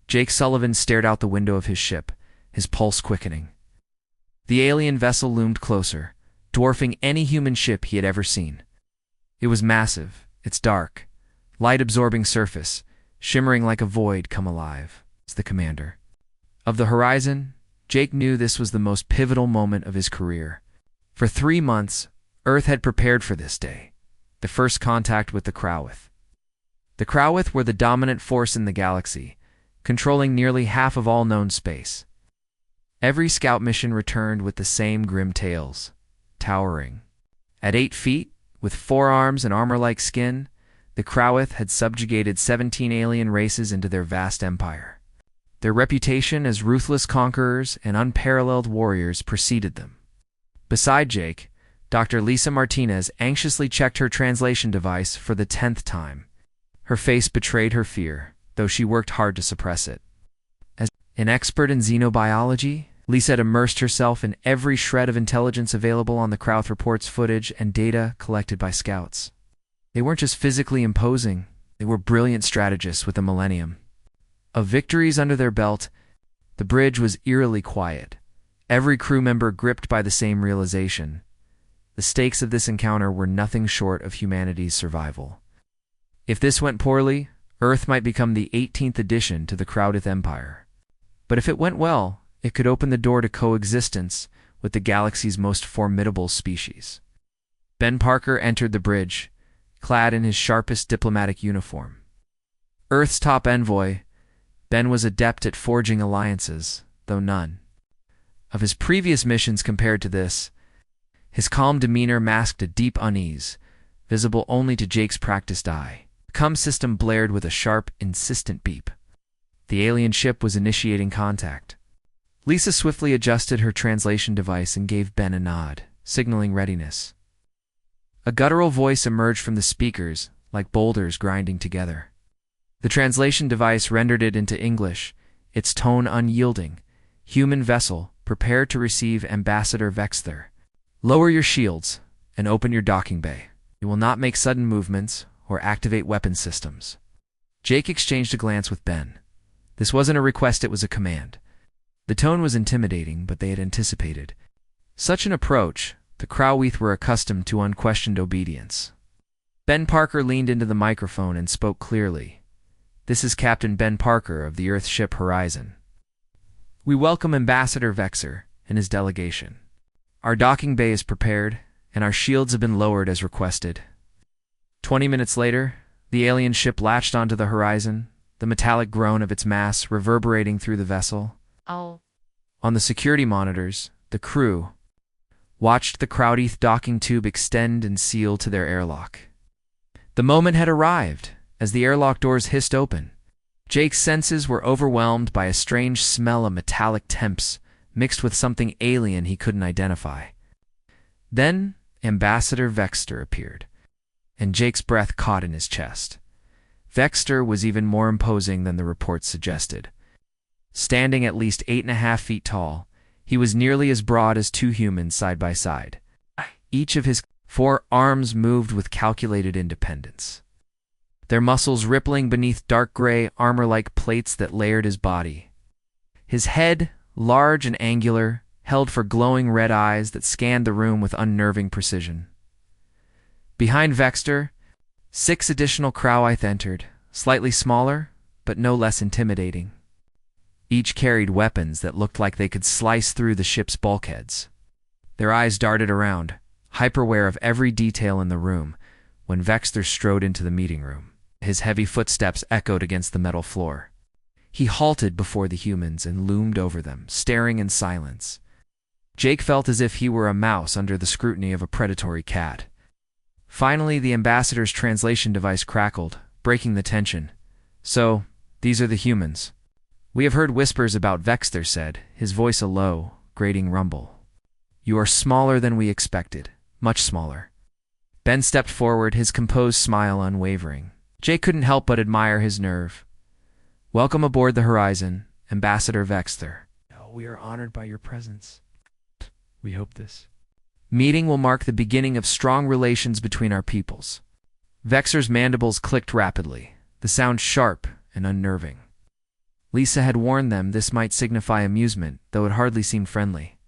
Jake Sullivan stared out the window of his ship, his pulse quickening. The alien vessel loomed closer, dwarfing any human ship he had ever seen. It was massive, its dark, light-absorbing surface, shimmering like a void come alive. It's the commander. Of the Horizon, Jake knew this was the most pivotal moment of his career. For 3 months, Earth had prepared for this day, the first contact with the Crowith. The Crowith were the dominant force in the galaxy, controlling nearly half of all known space. Every scout mission returned with the same grim tales, towering. At 8 feet, with 4 arms and armor-like skin, the Crowith had subjugated 17 alien races into their vast empire. Their reputation as ruthless conquerors and unparalleled warriors preceded them. Beside Jake, Dr. Lisa Martinez anxiously checked her translation device for the 10th time. Her face betrayed her fear, though she worked hard to suppress it. As an expert in xenobiology, Lisa had immersed herself in every shred of intelligence available on the Crowith report's footage and data collected by scouts. They weren't just physically imposing, they were brilliant strategists with a millennium of victories under their belt. The bridge was eerily quiet, every crew member gripped by the same realization. The stakes of this encounter were nothing short of humanity's survival. If this went poorly, Earth might become the 18th addition to the Crowith Empire. But if it went well, it could open the door to coexistence with the galaxy's most formidable species. Ben Parker entered the bridge, clad in his sharpest diplomatic uniform. Earth's top envoy, Ben was adept at forging alliances, though none of his previous missions compared to this. His calm demeanor masked a deep unease, visible only to Jake's practiced eye. The comm system blared with a sharp, insistent beep. The alien ship was initiating contact. Lisa swiftly adjusted her translation device and gave Ben a nod, signaling readiness. A guttural voice emerged from the speakers, like boulders grinding together. The translation device rendered it into English, its tone unyielding. Human vessel, prepare to receive Ambassador Vexter. Lower your shields and open your docking bay. You will not make sudden movements or activate weapon systems. Jake exchanged a glance with Ben. This wasn't a request, it was a command. The tone was intimidating, but they had anticipated such an approach. The Crowith were accustomed to unquestioned obedience. Ben Parker leaned into the microphone and spoke clearly. This is Captain Ben Parker of the Earth ship Horizon. We welcome Ambassador Vexer and his delegation. Our docking bay is prepared, and our shields have been lowered as requested. 20 minutes later, the alien ship latched onto the Horizon, the metallic groan of its mass reverberating through the vessel. Oh. On the security monitors, the crew watched the Crowith docking tube extend and seal to their airlock. The moment had arrived, as the airlock doors hissed open. Jake's senses were overwhelmed by a strange smell of metallic temps mixed with something alien he couldn't identify. Then Ambassador Vexter appeared, and Jake's breath caught in his chest. Vexter was even more imposing than the reports suggested. Standing at least 8.5 feet tall, he was nearly as broad as 2 humans side by side. Each of his 4 arms moved with calculated independence, their muscles rippling beneath dark gray armor-like plates that layered his body. His head, large and angular, held for glowing red eyes that scanned the room with unnerving precision. Behind Vexter, 6 additional Crowith entered, slightly smaller, but no less intimidating. Each carried weapons that looked like they could slice through the ship's bulkheads. Their eyes darted around, hyper-aware of every detail in the room, when Vexter strode into the meeting room. His heavy footsteps echoed against the metal floor. He halted before the humans and loomed over them, staring in silence. Jake felt as if he were a mouse under the scrutiny of a predatory cat. Finally, the ambassador's translation device crackled, breaking the tension. So, these are the humans. We have heard whispers about Vexter said, his voice a low, grating rumble. You are smaller than we expected, much smaller. Ben stepped forward, his composed smile unwavering. Jake couldn't help but admire his nerve. Welcome aboard the Horizon, Ambassador Vexter. Oh, we are honored by your presence. We hope this meeting will mark the beginning of strong relations between our peoples. Vexer's mandibles clicked rapidly, the sound sharp and unnerving. Lisa had warned them this might signify amusement, though it hardly seemed friendly.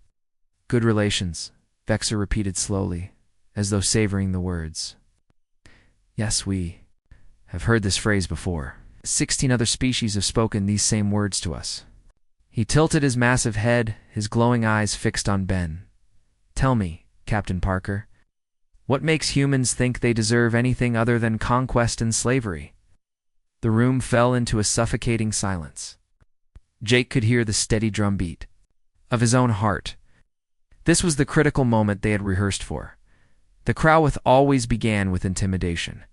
Good relations, Vexor repeated slowly, as though savoring the words. Yes, we have heard this phrase before. 16 other species have spoken these same words to us. He tilted his massive head, his glowing eyes fixed on Ben. Tell me, Captain Parker, what makes humans think they deserve anything other than conquest and slavery? The room fell into a suffocating silence. Jake could hear the steady drumbeat of his own heart. This was the critical moment they had rehearsed for. The Crowith always began with intimidation.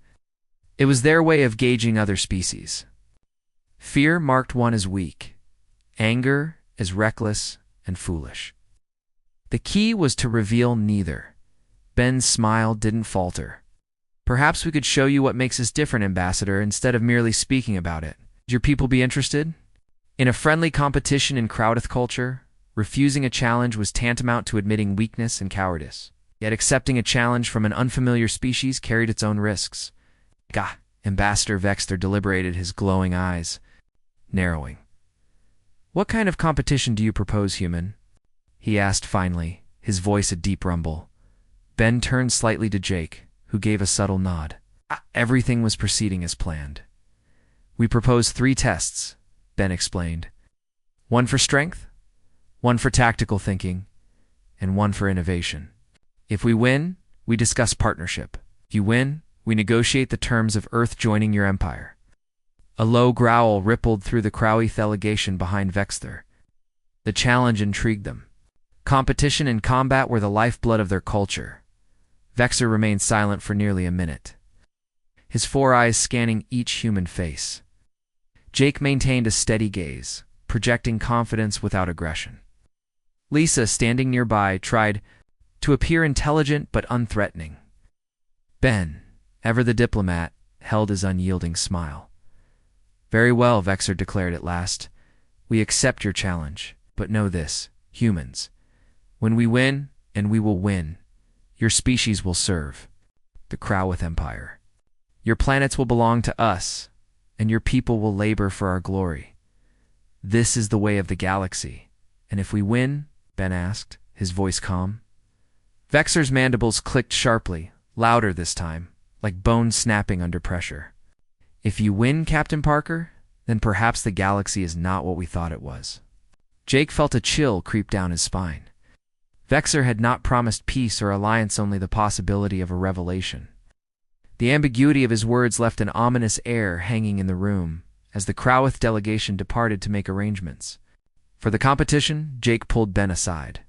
It was their way of gauging other species. Fear marked one as weak, anger as reckless and foolish. The key was to reveal neither. Ben's smile didn't falter. Perhaps we could show you what makes us different, Ambassador, instead of merely speaking about it. Would your people be interested? In a friendly competition in Crowith culture, refusing a challenge was tantamount to admitting weakness and cowardice. Yet accepting a challenge from an unfamiliar species carried its own risks. Gah! Ambassador Vexor deliberated, his glowing eyes narrowing. What kind of competition do you propose, human? He asked finally, his voice a deep rumble. Ben turned slightly to Jake, who gave a subtle nod. Everything was proceeding as planned. We propose 3 tests, Ben explained. 1 for strength, 1 for tactical thinking, and 1 for innovation. If we win, we discuss partnership. If you win, we negotiate the terms of Earth joining your empire. A low growl rippled through the Crowith delegation behind Vexor. The challenge intrigued them. Competition and combat were the lifeblood of their culture. Vexor remained silent for nearly a minute, his 4 eyes scanning each human face. Jake maintained a steady gaze, projecting confidence without aggression. Lisa, standing nearby, tried to appear intelligent but unthreatening. Ben, ever the diplomat, held his unyielding smile. Very well, Vexor declared at last. We accept your challenge, but know this, humans. When we win, and we will win, your species will serve the Crowith Empire. Your planets will belong to us, and your people will labor for our glory. This is the way of the galaxy. And if we win? Ben asked, his voice calm. Vexor's mandibles clicked sharply, louder this time, like bones snapping under pressure. If you win, Captain Parker, then perhaps the galaxy is not what we thought it was. Jake felt a chill creep down his spine. Vexor had not promised peace or alliance, only the possibility of a revelation. The ambiguity of his words left an ominous air hanging in the room as the Crowith delegation departed to make arrangements. For the competition, Jake pulled Ben aside.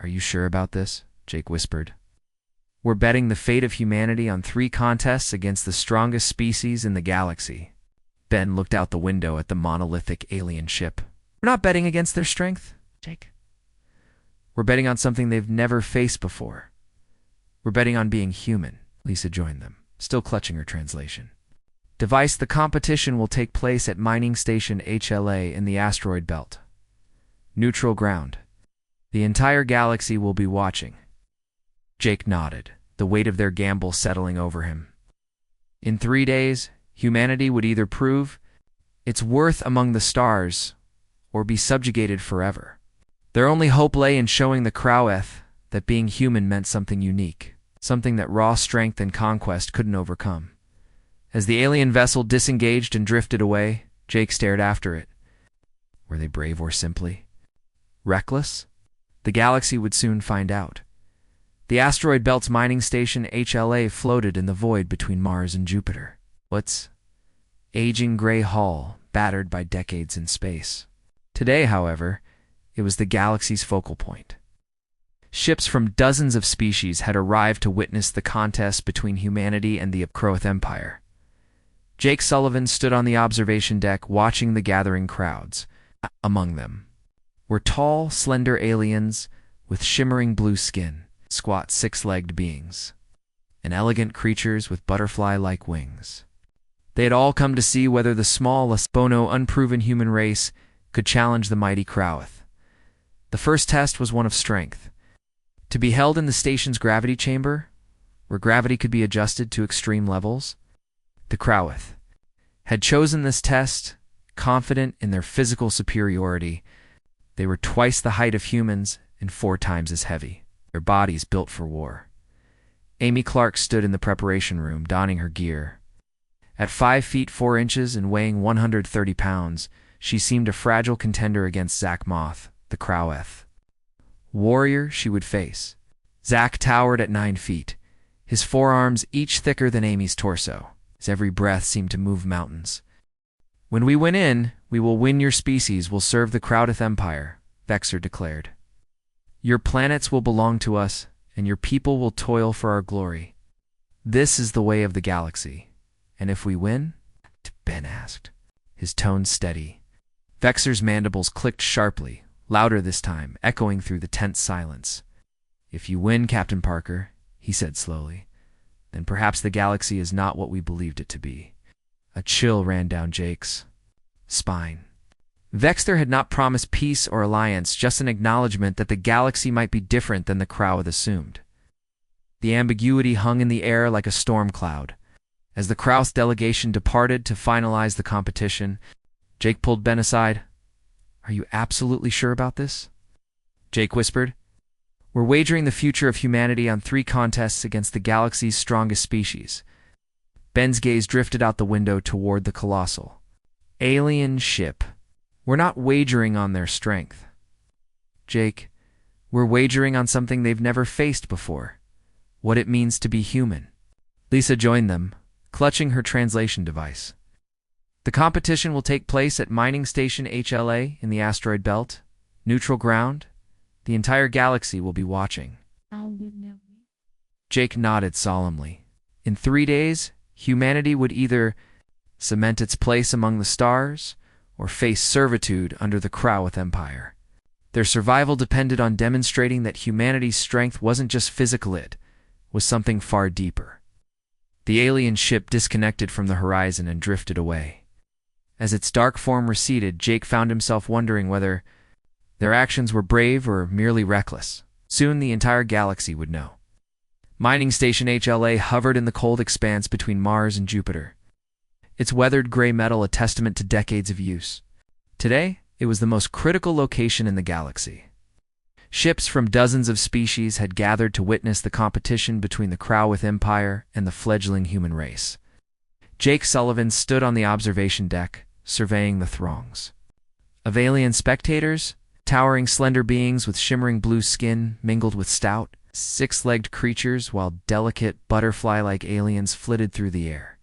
Are you sure about this? Jake whispered. We're betting the fate of humanity on 3 contests against the strongest species in the galaxy. Ben looked out the window at the monolithic alien ship. We're not betting against their strength, Jake. We're betting on something they've never faced before. We're betting on being human. Lisa joined them, still clutching her translation. Device, the competition will take place at mining station HLA in the asteroid belt. Neutral ground. The entire galaxy will be watching. Jake nodded, the weight of their gamble settling over him. In 3 days, humanity would either prove its worth among the stars or be subjugated forever. Their only hope lay in showing the Crowith that being human meant something unique, something that raw strength and conquest couldn't overcome. As the alien vessel disengaged and drifted away, Jake stared after it. Were they brave or simply reckless? The galaxy would soon find out. The asteroid belt's mining station HLA floated in the void between Mars and Jupiter. What's aging gray hull, battered by decades in space. Today, however, it was the galaxy's focal point. Ships from dozens of species had arrived to witness the contest between humanity and the Crowith Empire. Jake Sullivan stood on the observation deck watching the gathering crowds. Among them were tall, slender aliens with shimmering blue skin, squat 6-legged beings, and elegant creatures with butterfly-like wings. They had all come to see whether the small, Bono, unproven human race could challenge the mighty Crowith. The first test was one of strength, to be held in the station's gravity chamber, where gravity could be adjusted to extreme levels. The Crowith had chosen this test, confident in their physical superiority. They were twice the height of humans and 4 times as heavy, their bodies built for war. Amy Clark stood in the preparation room, donning her gear. At 5 feet 4 inches and weighing 130 pounds, she seemed a fragile contender against Zach Moth, the Croweth warrior she would face. Zach towered at 9 feet, his forearms each thicker than Amy's torso. His every breath seemed to move mountains. "When we win in, we will win your species will serve the Crowdeth Empire," Vexer declared. "Your planets will belong to us, and your people will toil for our glory. This is the way of the galaxy. And if we win?" Ben asked, his tone steady. Vexer's mandibles clicked sharply, louder this time, echoing through the tense silence. "If you win, Captain Parker," he said slowly, "then perhaps the galaxy is not what we believed it to be." A chill ran down Jake's spine. Vexter had not promised peace or alliance, just an acknowledgement that the galaxy might be different than the Croweth assumed. The ambiguity hung in the air like a storm cloud. As the Krauss delegation departed to finalize the competition, Jake pulled Ben aside. "Are you absolutely sure about this?" Jake whispered. "We're wagering the future of humanity on 3 contests against the galaxy's strongest species." Ben's gaze drifted out the window toward the colossal alien ship. "We're not wagering on their strength, Jake. We're wagering on something they've never faced before. What it means to be human." Lisa joined them, clutching her translation device. "The competition will take place at Mining Station HLA in the asteroid belt. Neutral ground. The entire galaxy will be watching." Jake nodded solemnly. In 3 days, humanity would either cement its place among the stars or face servitude under the Croweth Empire. Their survival depended on demonstrating that humanity's strength wasn't just physical, it was something far deeper. The alien ship disconnected from the horizon and drifted away. As its dark form receded, Jake found himself wondering whether their actions were brave or merely reckless. Soon the entire galaxy would know. Mining Station HLA hovered in the cold expanse between Mars and Jupiter, its weathered gray metal a testament to decades of use. Today, it was the most critical location in the galaxy. Ships from dozens of species had gathered to witness the competition between the Croweth Empire and the fledgling human race. Jake Sullivan stood on the observation deck, surveying the throngs of alien spectators, towering slender beings with shimmering blue skin mingled with stout, 6-legged creatures, while delicate, butterfly-like aliens flitted through the air.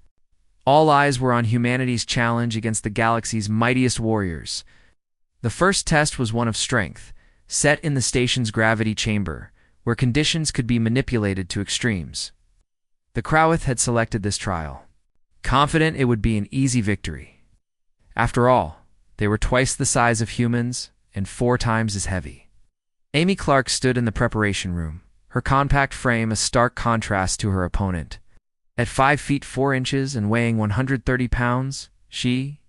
All eyes were on humanity's challenge against the galaxy's mightiest warriors. The first test was one of strength, set in the station's gravity chamber, where conditions could be manipulated to extremes. The Croweth had selected this trial, confident it would be an easy victory. After all, they were twice the size of humans and 4 times as heavy. Amy Clark stood in the preparation room, her compact frame a stark contrast to her opponent. At 5 feet 4 inches and weighing 130 pounds, she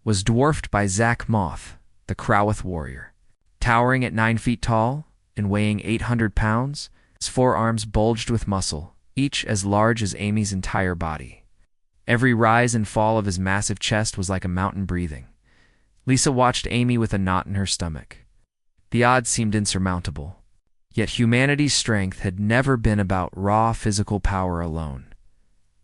was dwarfed by Zach Moth, the Croweth warrior. Towering at 9 feet tall and weighing 800 pounds, his forearms bulged with muscle, each as large as Amy's entire body. Every rise and fall of his massive chest was like a mountain breathing. Lisa watched Amy with a knot in her stomach. The odds seemed insurmountable. Yet humanity's strength had never been about raw physical power alone.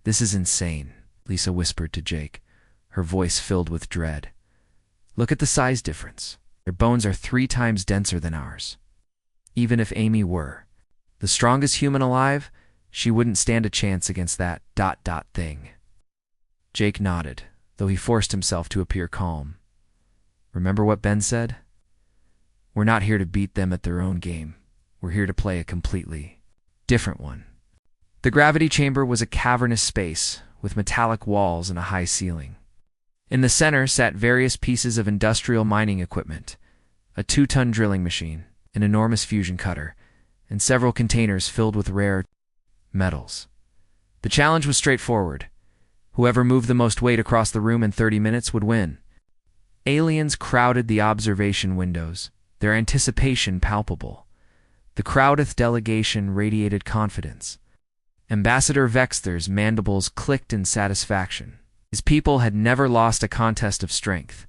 "This is insane," Lisa whispered to Jake, her voice filled with dread. "Look at the size difference. Their bones are 3 times denser than ours. Even if Amy were the strongest human alive, she wouldn't stand a chance against that ... thing." Jake nodded, though he forced himself to appear calm. "Remember what Ben said? We're not here to beat them at their own game. We're here to play a completely different one." The gravity chamber was a cavernous space with metallic walls and a high ceiling. In the center sat various pieces of industrial mining equipment, a 2-ton drilling machine, an enormous fusion cutter, and several containers filled with rare metals. The challenge was straightforward. Whoever moved the most weight across the room in 30 minutes would win. Aliens crowded the observation windows, their anticipation palpable. The Crowdeth delegation radiated confidence. Ambassador Vexter's mandibles clicked in satisfaction. His people had never lost a contest of strength.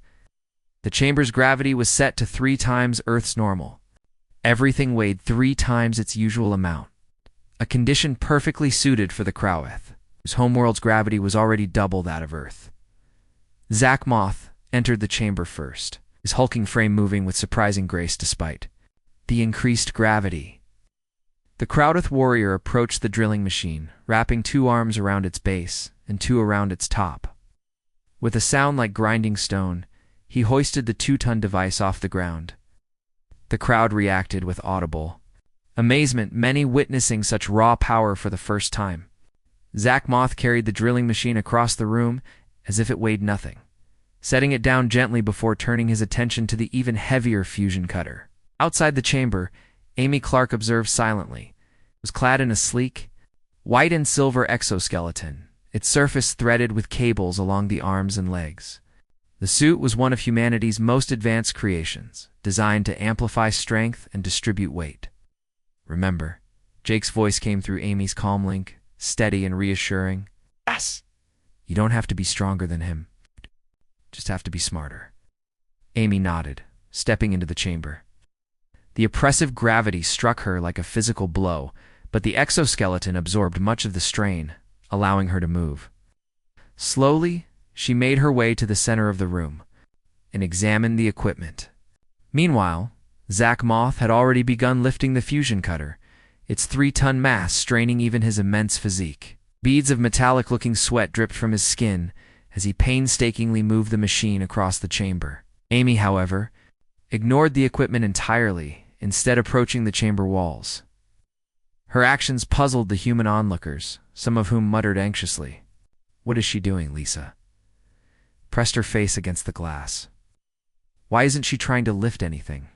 The chamber's gravity was set to 3 times Earth's normal. Everything weighed 3 times its usual amount, a condition perfectly suited for the Croweth, whose homeworld's gravity was already double that of Earth. Zach Moth entered the chamber first, his hulking frame moving with surprising grace despite the increased gravity. The Croweth warrior approached the drilling machine, wrapping 2 arms around its base and 2 around its top. With a sound like grinding stone, he hoisted the 2-ton device off the ground. The crowd reacted with audible amazement, many witnessing such raw power for the first time. Zach Moth carried the drilling machine across the room as if it weighed nothing, setting it down gently before turning his attention to the even heavier fusion cutter. Outside the chamber, Amy Clark observed silently. It was clad in a sleek, white and silver exoskeleton, its surface threaded with cables along the arms and legs. The suit was one of humanity's most advanced creations, designed to amplify strength and distribute weight. Remember, Jake's voice came through Amy's calm link, steady and reassuring. Yes! You don't have to be stronger than him. Just have to be smarter. Amy nodded, stepping into the chamber. The oppressive gravity struck her like a physical blow, but the exoskeleton absorbed much of the strain, allowing her to move. Slowly, she made her way to the center of the room and examined the equipment. Meanwhile, Zach Moth had already begun lifting the fusion cutter, its 3-ton mass straining even his immense physique. Beads of metallic-looking sweat dripped from his skin as he painstakingly moved the machine across the chamber. Amy, however, ignored the equipment entirely, instead approaching the chamber walls. Her actions puzzled the human onlookers, some of whom muttered anxiously, "What is she doing, Lisa?" Pressed her face against the glass. Why isn't she trying to lift anything?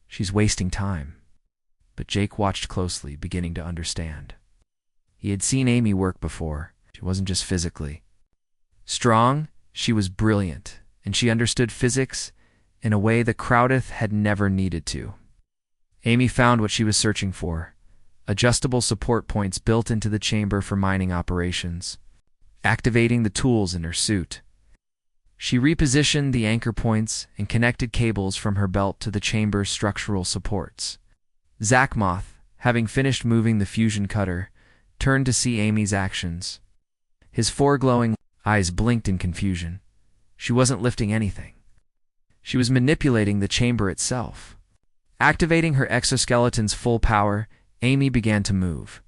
She's wasting time. But Jake watched closely, beginning to understand. He had seen Amy work before. She wasn't just physically strong, she was brilliant, and she understood physics in a way that Croweth had never needed to. Amy found what she was searching for: adjustable support points built into the chamber for mining operations, activating the tools in her suit. She repositioned the anchor points and connected cables from her belt to the chamber's structural supports. Zach Moth, having finished moving the fusion cutter, turned to see Amy's actions. His 4 glowing eyes blinked in confusion. She wasn't lifting anything. She was manipulating the chamber itself. Activating her exoskeleton's full power, Amy began to move.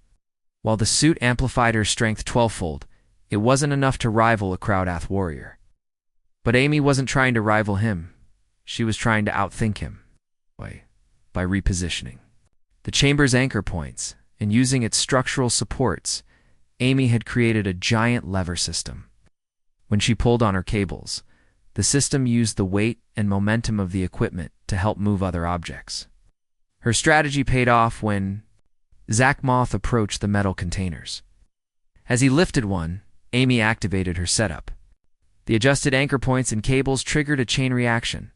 While the suit amplified her strength 12-fold, it wasn't enough to rival a Croweth warrior. But Amy wasn't trying to rival him. She was trying to outthink him by repositioning the chamber's anchor points, and using its structural supports, Amy had created a giant lever system. When she pulled on her cables, the system used the weight and momentum of the equipment to help move other objects. Her strategy paid off when Zach Moth approached the metal containers. As he lifted one, Amy activated her setup. The adjusted anchor points and cables triggered a chain reaction.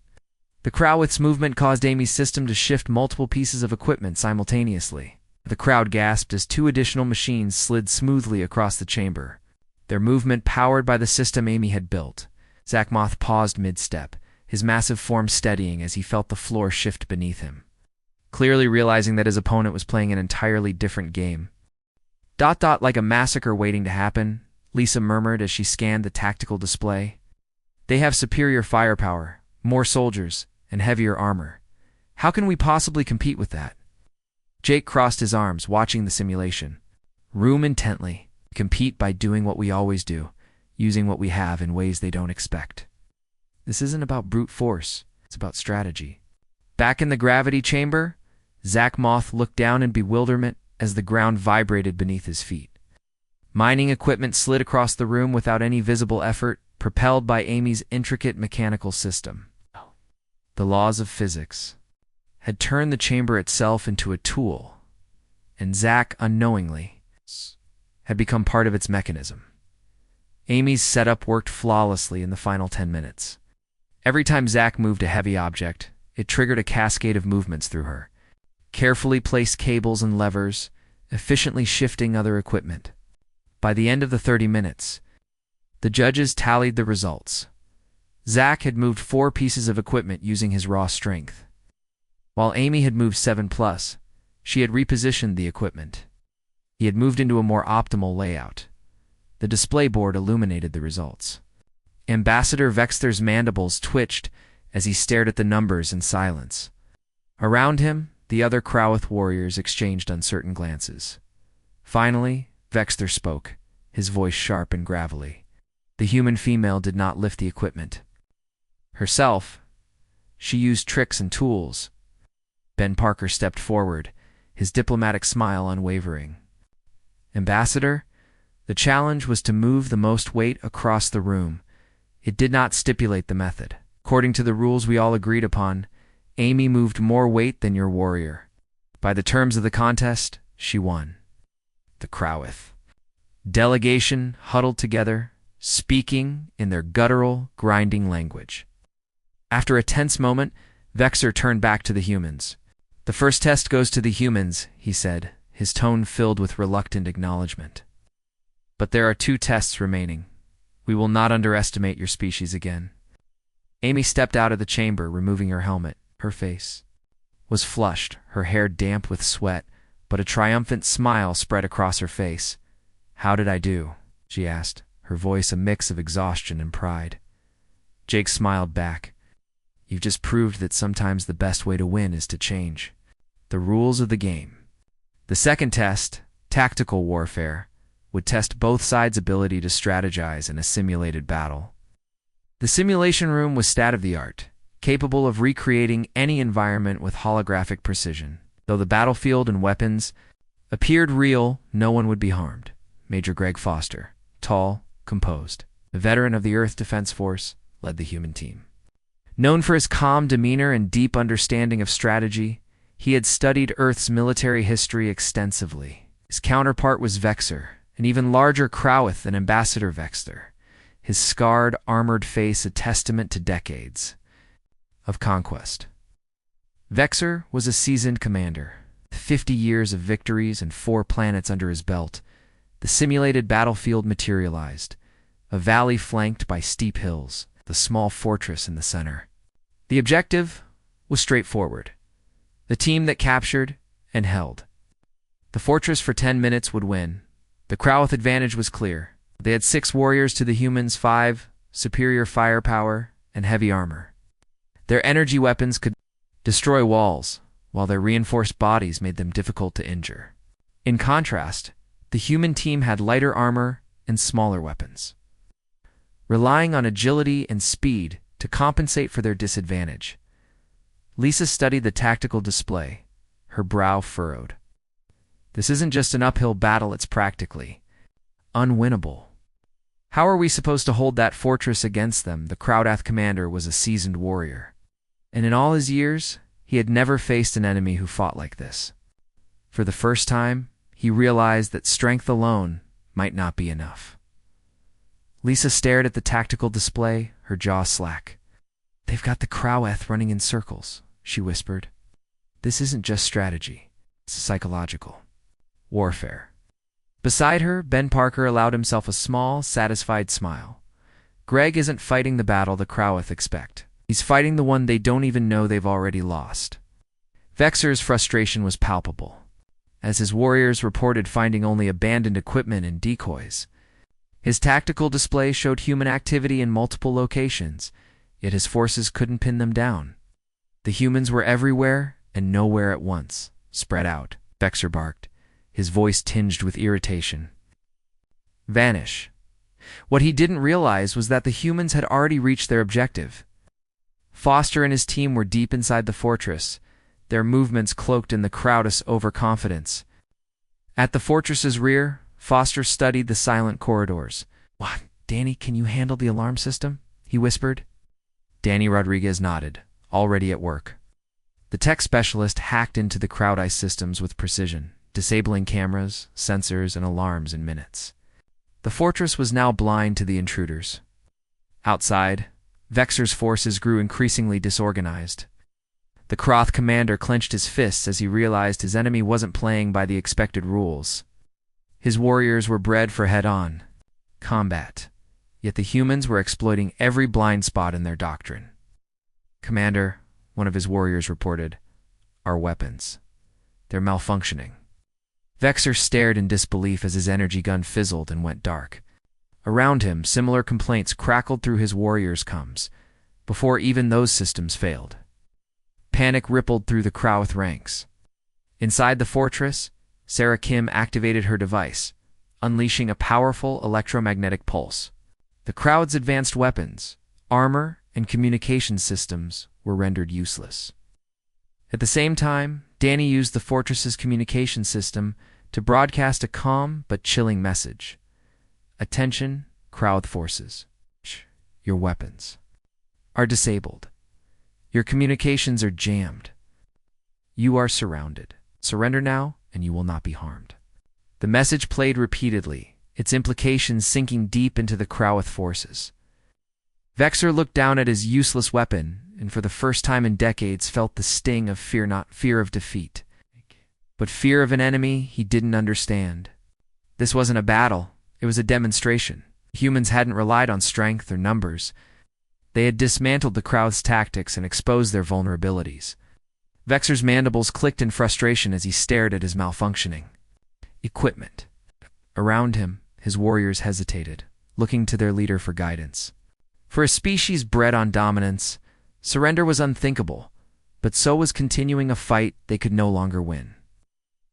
The Croweth's movement caused Amy's system to shift multiple pieces of equipment simultaneously. The crowd gasped as 2 additional machines slid smoothly across the chamber, their movement powered by the system Amy had built. Zach Moth paused mid-step, his massive form steadying as he felt the floor shift beneath him, clearly realizing that his opponent was playing an entirely different game. Like a massacre waiting to happen, Lisa murmured as she scanned the tactical display. They have superior firepower, more soldiers, and heavier armor. How can we possibly compete with that? Jake crossed his arms, watching the simulation. Room intently. Compete by doing what we always do, using what we have in ways they don't expect. This isn't about brute force, it's about strategy. Back in the gravity chamber, Zach Moth looked down in bewilderment as the ground vibrated beneath his feet. Mining equipment slid across the room without any visible effort, propelled by Amy's intricate mechanical system. The laws of physics had turned the chamber itself into a tool, and Zach, unknowingly, had become part of its mechanism. Amy's setup worked flawlessly in the final 10 minutes. Every time Zach moved a heavy object, it triggered a cascade of movements through her. Carefully placed cables and levers, efficiently shifting other equipment. By the end of the 30 minutes, the judges tallied the results. Zach had moved 4 pieces of equipment using his raw strength. While Amy had moved 7+, she had repositioned the equipment. He had moved into a more optimal layout. The display board illuminated the results. Ambassador Vexter's mandibles twitched as he stared at the numbers in silence. Around him, the other Croweth warriors exchanged uncertain glances. Finally, Vexter spoke, his voice sharp and gravelly. The human female did not lift the equipment herself. She used tricks and tools. Ben Parker stepped forward, his diplomatic smile unwavering. Ambassador, the challenge was to move the most weight across the room. It did not stipulate the method. According to the rules we all agreed upon, Amy moved more weight than your warrior. By the terms of the contest, she won. The Croweth delegation huddled together, speaking in their guttural, grinding language. After a tense moment, Vexter turned back to the humans. "The first test goes to the humans," he said, his tone filled with reluctant acknowledgement. "But there are 2 tests remaining. We will not underestimate your species again." Amy stepped out of the chamber, removing her helmet. Her face was flushed, her hair damp with sweat, but a triumphant smile spread across her face. "How did I do?" she asked, her voice a mix of exhaustion and pride. Jake smiled back. "You've just proved that sometimes the best way to win is to change the rules of the game." The second test, tactical warfare, would test both sides' ability to strategize in a simulated battle. The simulation room was state-of-the-art, capable of recreating any environment with holographic precision. Though the battlefield and weapons appeared real, no one would be harmed. Major Greg Foster, tall, composed, a veteran of the Earth Defense Force, led the human team. Known for his calm demeanor and deep understanding of strategy, he had studied Earth's military history extensively. His counterpart was Vexer, an even larger Croweth than Ambassador Vexter, his scarred, armored face a testament to decades of conquest. Vexer was a seasoned commander, 50 years of victories and 4 planets under his belt. The simulated battlefield materialized, a valley flanked by steep hills, the small fortress in the center. The objective was straightforward. The team that captured and held the fortress for 10 minutes would win. The Croweth advantage was clear. They had 6 warriors to the humans' 5, superior firepower, and heavy armor. Their energy weapons could destroy walls, while their reinforced bodies made them difficult to injure. In contrast, the human team had lighter armor and smaller weapons, relying on agility and speed to compensate for their disadvantage. Lisa studied the tactical display, her brow furrowed. This isn't just an uphill battle, it's practically unwinnable. How are we supposed to hold that fortress against them? The Crowdath commander was a seasoned warrior, and in all his years, he had never faced an enemy who fought like this. For the first time, he realized that strength alone might not be enough. Lisa stared at the tactical display, her jaw slack. "They've got the Croweth running in circles," she whispered. "This isn't just strategy, it's psychological warfare." Beside her, Ben Parker allowed himself a small, satisfied smile. Greg isn't fighting the battle the Croweth expect. He's fighting the one they don't even know they've already lost. Vexer's frustration was palpable, as his warriors reported finding only abandoned equipment and decoys. His tactical display showed human activity in multiple locations, yet his forces couldn't pin them down. The humans were everywhere and nowhere at once, spread out. Vexer barked, his voice tinged with irritation. "Vanish." What he didn't realize was that the humans had already reached their objective. Foster and his team were deep inside the fortress, their movements cloaked in the Crowd's overconfidence. At the fortress's rear, Foster studied the silent corridors. "What, Danny, can you handle the alarm system?" he whispered. Danny Rodriguez nodded, already at work. The tech specialist hacked into the Crowd systems with precision, disabling cameras, sensors, and alarms in minutes. The fortress was now blind to the intruders. Outside, Vexer's forces grew increasingly disorganized. The Croth commander clenched his fists as he realized his enemy wasn't playing by the expected rules. His warriors were bred for head-on combat, Yet the humans were exploiting every blind spot in their doctrine. "Commander," one of his warriors reported, "our weapons. They're malfunctioning." Vexor stared in disbelief as his energy gun fizzled and went dark. Around him, similar complaints crackled through his warriors' coms, before even those systems failed. Panic rippled through the Crowth ranks. Inside the fortress, Sarah Kim activated her device, unleashing a powerful electromagnetic pulse. The crowd's advanced weapons, armor, and communication systems were rendered useless. At the same time, Danny used the fortress's communication system to broadcast a calm but chilling message. "Attention, Crowth forces. Your weapons are disabled. Your communications are jammed. You are surrounded. Surrender now, and you will not be harmed." The message played repeatedly, its implications sinking deep into the Crowth forces. Vexor looked down at his useless weapon, and for the first time in decades felt the sting of fear, not fear of defeat, but fear of an enemy he didn't understand. This wasn't a battle, it was a demonstration. Humans hadn't relied on strength or numbers. They had dismantled the Crowth's tactics and exposed their vulnerabilities. Vexor's mandibles clicked in frustration as he stared at his malfunctioning equipment. Around him, his warriors hesitated, looking to their leader for guidance. For a species bred on dominance, surrender was unthinkable, but so was continuing a fight they could no longer win.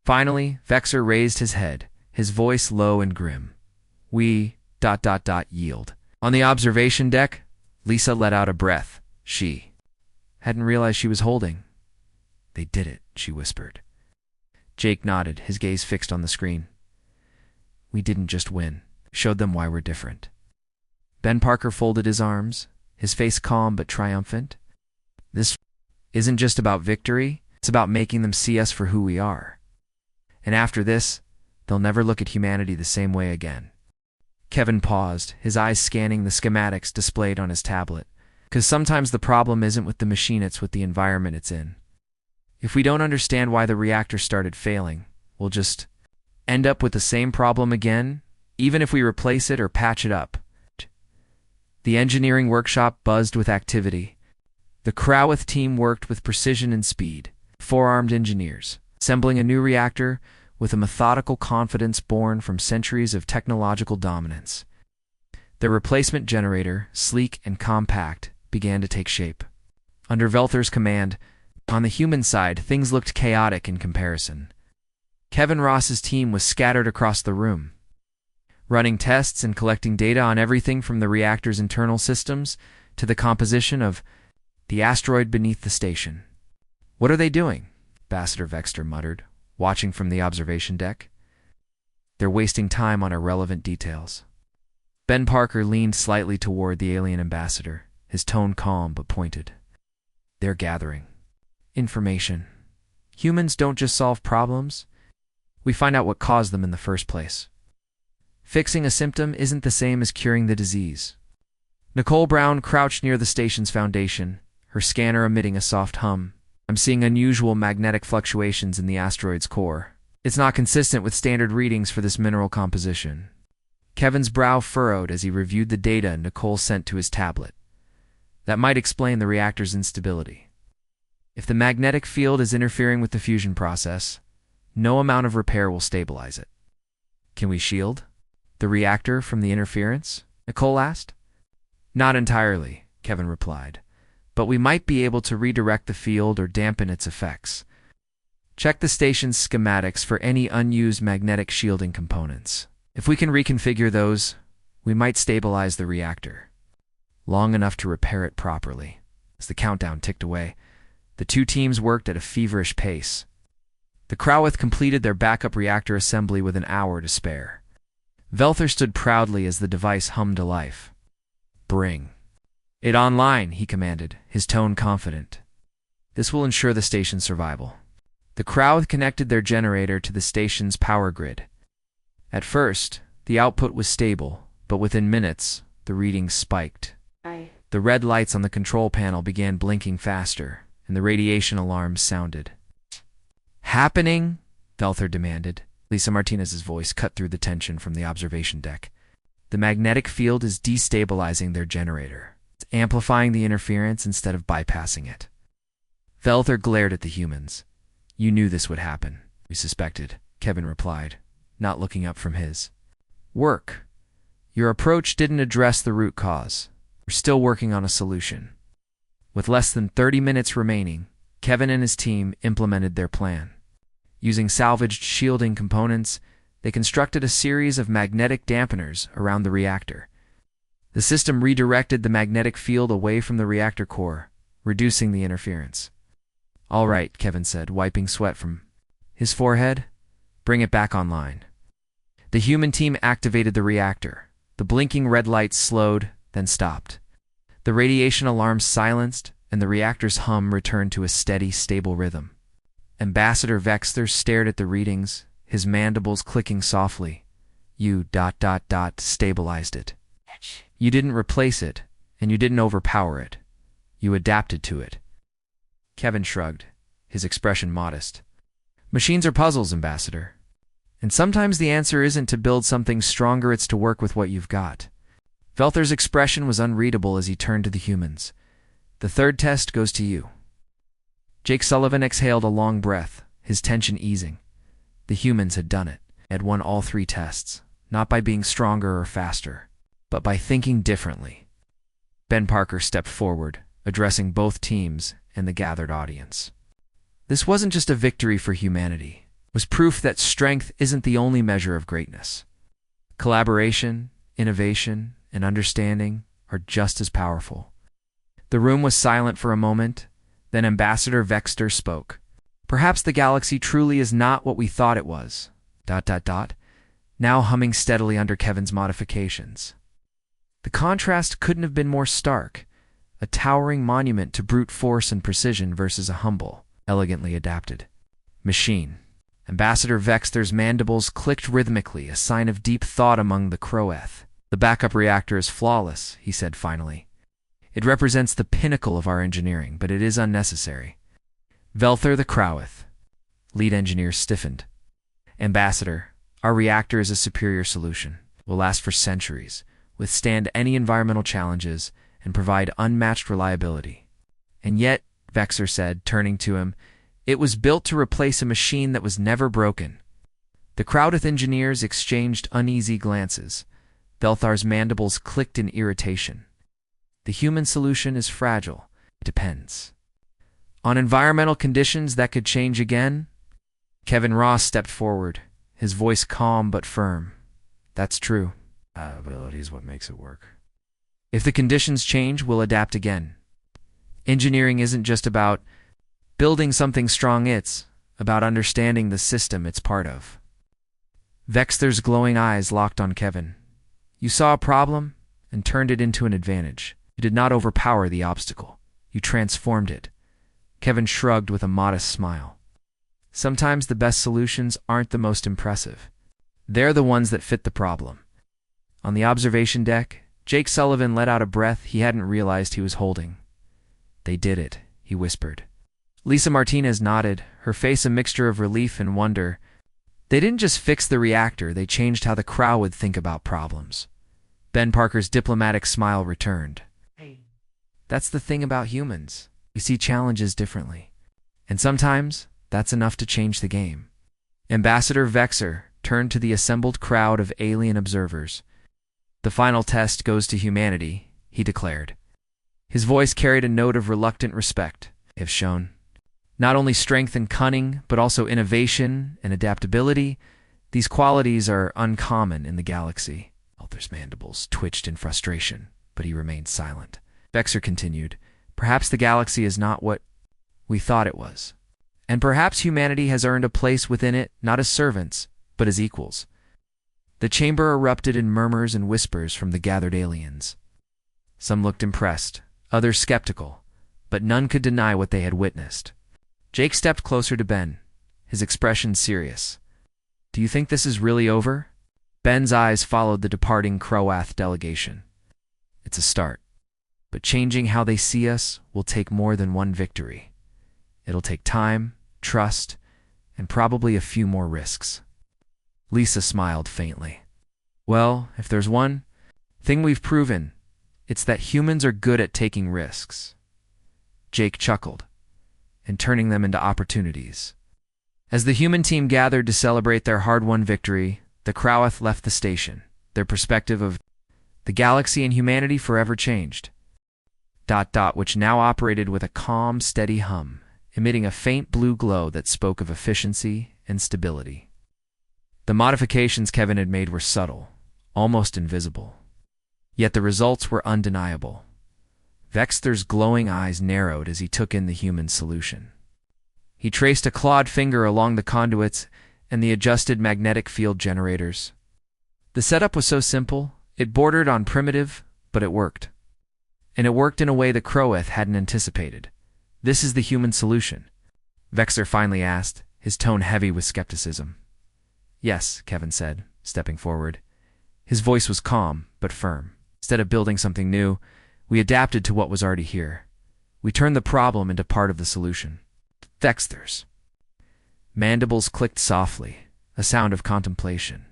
Finally, Vexor raised his head, his voice low and grim. "We... yield." On the observation deck, Lisa let out a breath. She hadn't realized she was holding. "They did it," she whispered. Jake nodded, his gaze fixed on the screen. "We didn't just win. Showed them why we're different." Ben Parker folded his arms, his face calm but triumphant. "This isn't just about victory, it's about making them see us for who we are. And after this, they'll never look at humanity the same way again." Kevin paused, his eyes scanning the schematics displayed on his tablet. Because sometimes the problem isn't with the machine, it's with the environment it's in. If we don't understand why the reactor started failing, we'll just end up with the same problem again, even if we replace it or patch it up. The engineering workshop buzzed with activity. The Crowth team worked with precision and speed, four-armed engineers, assembling a new reactor with a methodical confidence born from centuries of technological dominance. The replacement generator, sleek and compact, began to take shape. Under Velther's command, on the human side, things looked chaotic in comparison. Kevin Ross's team was scattered across the room, running tests and collecting data on everything from the reactor's internal systems to the composition of the asteroid beneath the station. "What are they doing?" Ambassador Vexor muttered, watching from the observation deck. "They're wasting time on irrelevant details." Ben Parker leaned slightly toward the alien ambassador, his tone calm but pointed. "They're gathering information. Humans don't just solve problems. We find out what caused them in the first place. Fixing a symptom isn't the same as curing the disease." Nicole Brown crouched near the station's foundation, her scanner emitting a soft hum. "I'm seeing unusual magnetic fluctuations in the asteroid's core. It's not consistent with standard readings for this mineral composition." Kevin's brow furrowed as he reviewed the data Nicole sent to his tablet. That might explain the reactor's instability. If the magnetic field is interfering with the fusion process, no amount of repair will stabilize it. "Can we shield the reactor from the interference?" Nicole asked. "Not entirely," Kevin replied, "but we might be able to redirect the field or dampen its effects. Check the station's schematics for any unused magnetic shielding components. If we can reconfigure those, we might stabilize the reactor long enough to repair it properly." As the countdown ticked away, the two teams worked at a feverish pace. The Crowth completed their backup reactor assembly with an hour to spare. Velther stood proudly as the device hummed to life. "Bring it online," he commanded, his tone confident. "This will ensure the station's survival." The Crowth connected their generator to the station's power grid. At first, the output was stable, but within minutes, the readings spiked. The red lights on the control panel began blinking faster, and the radiation alarms sounded. "Happening?" Velther demanded. Lisa Martinez's voice cut through the tension from the observation deck. The magnetic field is destabilizing their generator. It's amplifying the interference instead of bypassing it. Velther glared at the humans. You knew this would happen. We suspected, Kevin replied, not looking up from his work. Your approach didn't address the root cause. We're still working on a solution. With less than 30 minutes remaining, Kevin and his team implemented their plan. Using salvaged shielding components, they constructed a series of magnetic dampeners around the reactor. The system redirected the magnetic field away from the reactor core, reducing the interference. All right, Kevin said, wiping sweat from his forehead. Bring it back online. The human team activated the reactor. The blinking red lights slowed, then stopped. The radiation alarms silenced, and the reactor's hum returned to a steady, stable rhythm. Ambassador Vexter stared at the readings, his mandibles clicking softly. You ... stabilized it. You didn't replace it, and you didn't overpower it. You adapted to it. Kevin shrugged, his expression modest. Machines are puzzles, Ambassador. And sometimes the answer isn't to build something stronger, it's to work with what you've got. Velther's expression was unreadable as he turned to the humans. The third test goes to you. Jake Sullivan exhaled a long breath, his tension easing. The humans had done it, had won all 3 tests, not by being stronger or faster, but by thinking differently. Ben Parker stepped forward, addressing both teams and the gathered audience. This wasn't just a victory for humanity. It was proof that strength isn't the only measure of greatness. Collaboration, innovation, and understanding are just as powerful. The room was silent for a moment, then Ambassador Vexter spoke. Perhaps the galaxy truly is not what we thought it was. ... Now humming steadily under Kevin's modifications. The contrast couldn't have been more stark. A towering monument to brute force and precision versus a humble, elegantly adapted machine. Ambassador Vexter's mandibles clicked rhythmically, a sign of deep thought among the Croeth. The backup reactor is flawless, he said finally. It represents the pinnacle of our engineering, but it is unnecessary. Velther the Croweth. Lead engineer stiffened. Ambassador, our reactor is a superior solution. Will last for centuries, withstand any environmental challenges, and provide unmatched reliability. And yet, Vexter said, turning to him, it was built to replace a machine that was never broken. The Croweth engineers exchanged uneasy glances. Velthar's mandibles clicked in irritation. The human solution is fragile. It depends. On environmental conditions that could change again? Kevin Ross stepped forward, his voice calm but firm. That's true. Ability is what makes it work. If the conditions change, we'll adapt again. Engineering isn't just about building something strong, it's about understanding the system it's part of. Vexter's glowing eyes locked on Kevin. You saw a problem and turned it into an advantage. You did not overpower the obstacle. You transformed it. Kevin shrugged with a modest smile. Sometimes the best solutions aren't the most impressive. They're the ones that fit the problem. On the observation deck, Jake Sullivan let out a breath he hadn't realized he was holding. They did it, he whispered. Lisa Martinez nodded, her face a mixture of relief and wonder. They didn't just fix the reactor, they changed how the crowd would think about problems. Ben Parker's diplomatic smile returned. That's the thing about humans. We see challenges differently. And sometimes, that's enough to change the game. Ambassador Vexter turned to the assembled crowd of alien observers. The final test goes to humanity, he declared. His voice carried a note of reluctant respect. They have shown not only strength and cunning, but also innovation and adaptability. These qualities are uncommon in the galaxy. Velther's mandibles twitched in frustration, but he remained silent. Vexter continued, perhaps the galaxy is not what we thought it was. And perhaps humanity has earned a place within it, not as servants, but as equals. The chamber erupted in murmurs and whispers from the gathered aliens. Some looked impressed, others skeptical, but none could deny what they had witnessed. Jake stepped closer to Ben, his expression serious. Do you think this is really over? Ben's eyes followed the departing Croath delegation. It's a start. But changing how they see us will take more than one victory. It'll take time, trust, and probably a few more risks. Lisa smiled faintly. Well, if there's one, Thing we've proven, it's that humans are good at taking risks. Jake chuckled, and turning them into opportunities. As the human team gathered to celebrate their hard-won victory, the Croweth left the station. Their perspective of the galaxy and humanity forever changed. Which now operated with a calm, steady hum, emitting a faint blue glow that spoke of efficiency and stability. The modifications Kevin had made were subtle, almost invisible. Yet the results were undeniable. Vexter's glowing eyes narrowed as he took in the human solution. He traced a clawed finger along the conduits and the adjusted magnetic field generators. The setup was so simple, it bordered on primitive, but it worked. And it worked in a way the Croweth hadn't anticipated. "This is the human solution?" Vexter finally asked, his tone heavy with skepticism. "Yes," Kevin said, stepping forward. His voice was calm, but firm. "Instead of building something new, we adapted to what was already here. We turned the problem into part of the solution." Vexter's mandibles clicked softly, a sound of contemplation.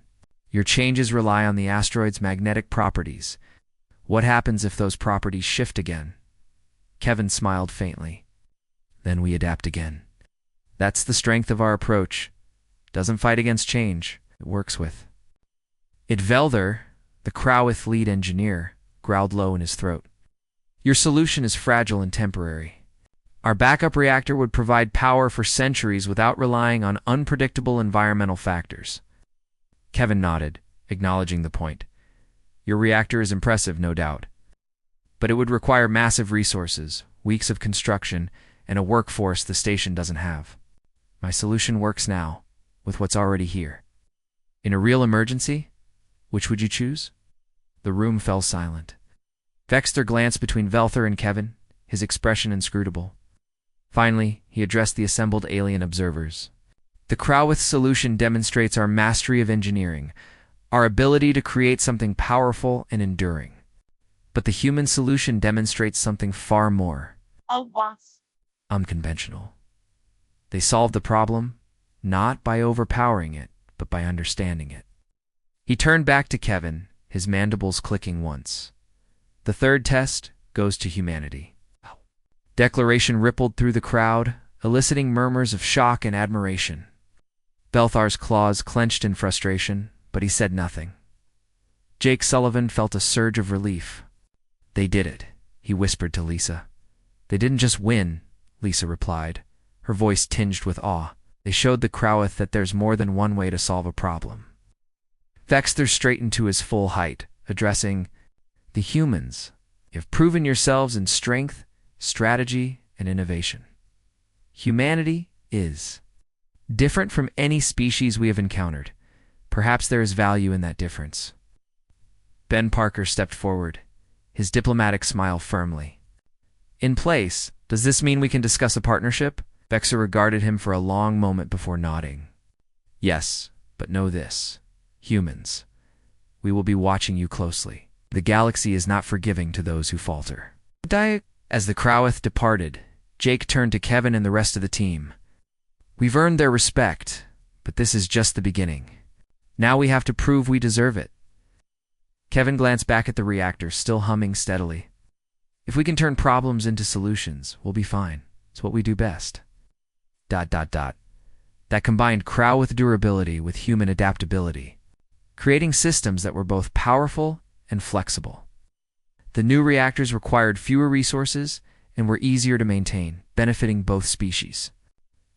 "Your changes rely on the asteroid's magnetic properties. What happens if those properties shift again?" Kevin smiled faintly. "Then we adapt again. That's the strength of our approach. Doesn't fight against change, it works with it." Velther, the Croweth lead engineer, growled low in his throat. "Your solution is fragile and temporary. Our backup reactor would provide power for centuries without relying on unpredictable environmental factors." Kevin nodded, acknowledging the point. "Your reactor is impressive, no doubt. But it would require massive resources, weeks of construction, and a workforce the station doesn't have. My solution works now, with what's already here. In a real emergency, which would you choose?" The room fell silent. Vexter glanced between Velther and Kevin, his expression inscrutable. Finally, he addressed the assembled alien observers. "The Croweth solution demonstrates our mastery of engineering, our ability to create something powerful and enduring. But the human solution demonstrates something far more unconventional. They solve the problem, not by overpowering it, but by understanding it." He turned back to Kevin, his mandibles clicking once. "The third test goes to humanity." Declaration rippled through the crowd, eliciting murmurs of shock and admiration. Belthar's claws clenched in frustration, but he said nothing. Jake Sullivan felt a surge of relief. "They did it," he whispered to Lisa. "They didn't just win," Lisa replied, her voice tinged with awe. "They showed the Croweth that there's more than one way to solve a problem." Vexter straightened to his full height, addressing the humans. "You have proven yourselves in strength, strategy, and innovation. Humanity is different from any species we have encountered. Perhaps there is value in that difference." Ben Parker stepped forward, his diplomatic smile firmly in place. "Does this mean we can discuss a partnership?" Vexter regarded him for a long moment before nodding. "Yes, but know this. Humans, we will be watching you closely. The galaxy is not forgiving to those who falter." As the Croweth departed, Jake turned to Kevin and the rest of the team. "We've earned their respect, but this is just the beginning. Now we have to prove we deserve it." Kevin glanced back at the reactor, still humming steadily. "If we can turn problems into solutions, we'll be fine. It's what we do best." That combined Croweth durability with human adaptability, creating systems that were both powerful and flexible. The new reactors required fewer resources and were easier to maintain, benefiting both species.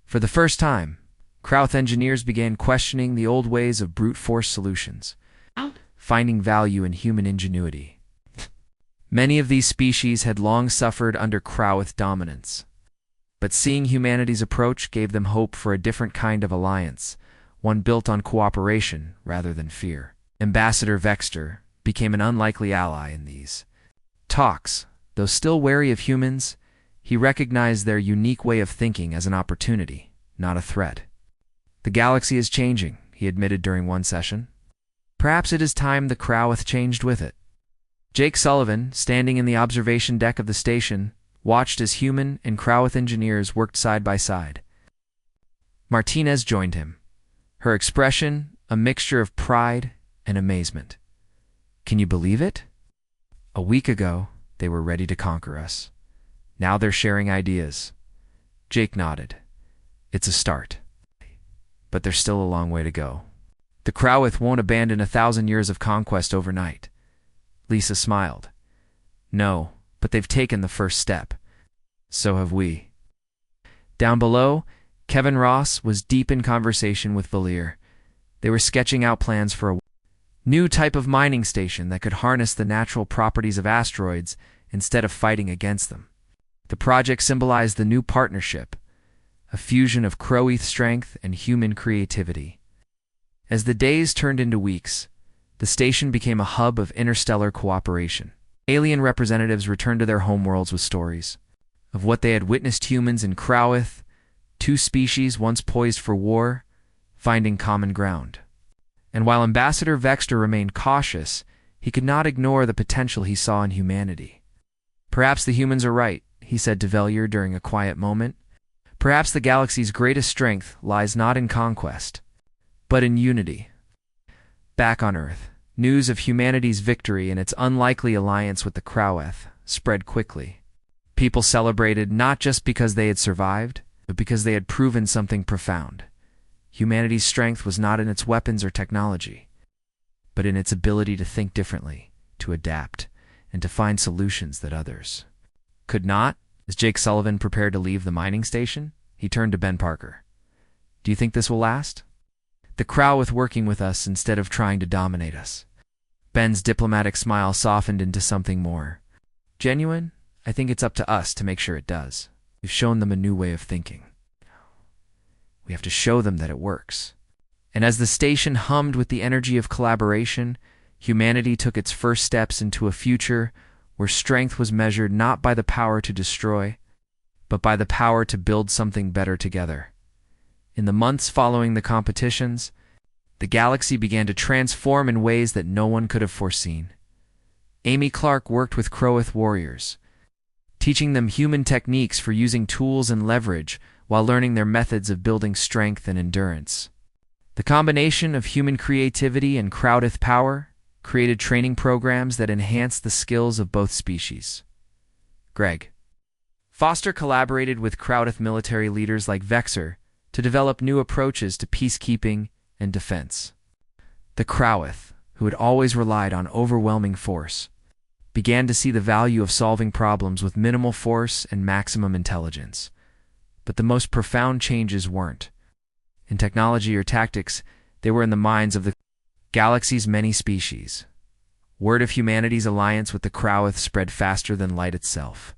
For the first time, Croweth engineers began questioning the old ways of brute force solutions, finding value in human ingenuity. Many of these species had long suffered under Croweth dominance, but seeing humanity's approach gave them hope for a different kind of alliance, one built on cooperation rather than fear. Ambassador Vexter became an unlikely ally in these talks. Though still wary of humans, he recognized their unique way of thinking as an opportunity, not a threat. "The galaxy is changing," he admitted during one session. "Perhaps it is time the Croweth changed with it." Jake Sullivan, standing in the observation deck of the station, watched as human and Croweth engineers worked side by side. Martinez joined him, her expression a mixture of pride and amazement. "Can you believe it?" A week ago, they were ready to conquer us. Now they're sharing ideas. Jake nodded. It's a start. But there's still a long way to go. The Crowith won't abandon 1,000 years of conquest overnight. Lisa smiled. No, but they've taken the first step. So have we. Down below, Kevin Ross was deep in conversation with Valir. They were sketching out plans for a new type of mining station that could harness the natural properties of asteroids instead of fighting against them. The project symbolized the new partnership, a fusion of Crowith strength and human creativity. As the days turned into weeks, the station became a hub of interstellar cooperation. Alien representatives returned to their homeworlds with stories of what they had witnessed humans in Crowith, two species once poised for war, finding common ground. And while Ambassador Vexter remained cautious, he could not ignore the potential he saw in humanity. Perhaps the humans are right, he said to Velier during a quiet moment. Perhaps the galaxy's greatest strength lies not in conquest, but in unity. Back on Earth, news of humanity's victory and its unlikely alliance with the Crowith spread quickly. People celebrated not just because they had survived, but because they had proven something profound. Humanity's strength was not in its weapons or technology, but in its ability to think differently, to adapt, and to find solutions that others could not. As Jake Sullivan prepared to leave the mining station, he turned to Ben Parker. Do you think this will last? The Crowith working with us instead of trying to dominate us. Ben's diplomatic smile softened into something more genuine. I think it's up to us to make sure it does. We've shown them a new way of thinking. We have to show them that it works. And as the station hummed with the energy of collaboration, humanity took its first steps into a future where strength was measured not by the power to destroy, but by the power to build something better together. In the months following the competitions, the galaxy began to transform in ways that no one could have foreseen. Amy Clark worked with Crowith warriors, teaching them human techniques for using tools and leverage while learning their methods of building strength and endurance. The combination of human creativity and Crowith power created training programs that enhanced the skills of both species. Greg Foster collaborated with Crowith military leaders like Vexer to develop new approaches to peacekeeping and defense. The Crowith, who had always relied on overwhelming force, began to see the value of solving problems with minimal force and maximum intelligence. But the most profound changes weren't in technology or tactics, they were in the minds of the galaxy's many species. Word of humanity's alliance with the Crowith spread faster than light itself.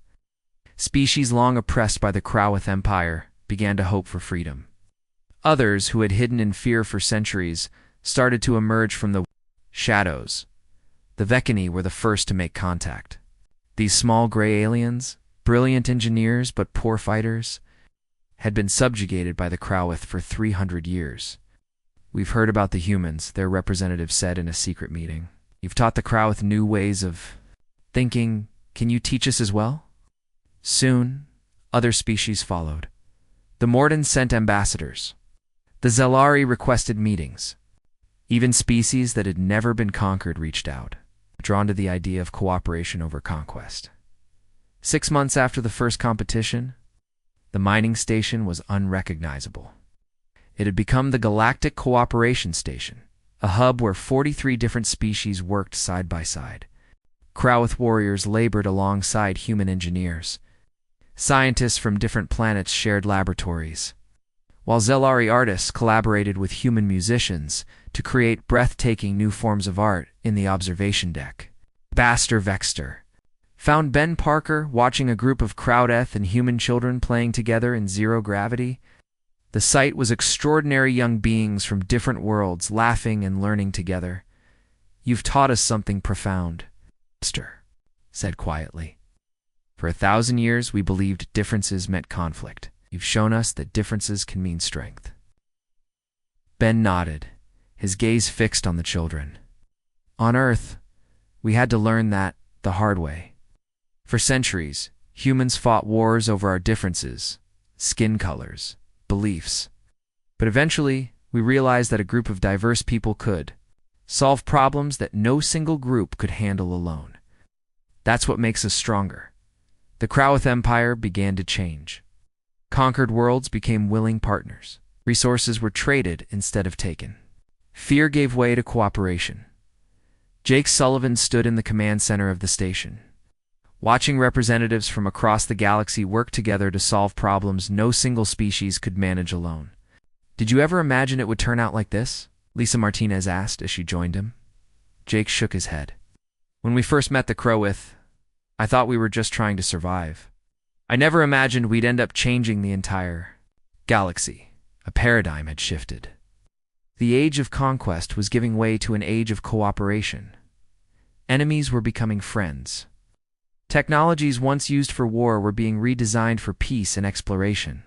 Species long oppressed by the Crowith Empire began to hope for freedom. Others, who had hidden in fear for centuries, started to emerge from the shadows. The Vekani were the first to make contact. These small gray aliens, brilliant engineers but poor fighters, had been subjugated by the Crowith for 300 years. We've heard about the humans, their representative said in a secret meeting. You've taught the Crowith new ways of thinking. Can you teach us as well? Soon, other species followed. The Mordans sent ambassadors. The Zelari requested meetings. Even species that had never been conquered reached out, drawn to the idea of cooperation over conquest. 6 months after the first competition, the mining station was unrecognizable. It had become the Galactic Cooperation Station, a hub where 43 different species worked side by side. Crowith warriors labored alongside human engineers. Scientists from different planets shared laboratories, while Zelari artists collaborated with human musicians to create breathtaking new forms of art in the observation deck. Ambassador Vexter found Ben Parker watching a group of Crowith and human children playing together in zero gravity. The sight was extraordinary young beings from different worlds laughing and learning together. You've taught us something profound, Vexter said quietly. For 1,000 years we believed differences meant conflict. You've shown us that differences can mean strength. Ben nodded, his gaze fixed on the children. On Earth, we had to learn that the hard way. For centuries, humans fought wars over our differences, skin colors, beliefs. But eventually, we realized that a group of diverse people could solve problems that no single group could handle alone. That's what makes us stronger. The Crowth Empire began to change. Conquered worlds became willing partners. Resources were traded instead of taken. Fear gave way to cooperation. Jake Sullivan stood in the command center of the station, watching representatives from across the galaxy work together to solve problems no single species could manage alone. "Did you ever imagine it would turn out like this?" Lisa Martinez asked as she joined him. Jake shook his head. "When we first met the Crowth, I thought we were just trying to survive. I never imagined we'd end up changing the entire galaxy." A paradigm had shifted. The age of conquest was giving way to an age of cooperation. Enemies were becoming friends. Technologies once used for war were being redesigned for peace and exploration.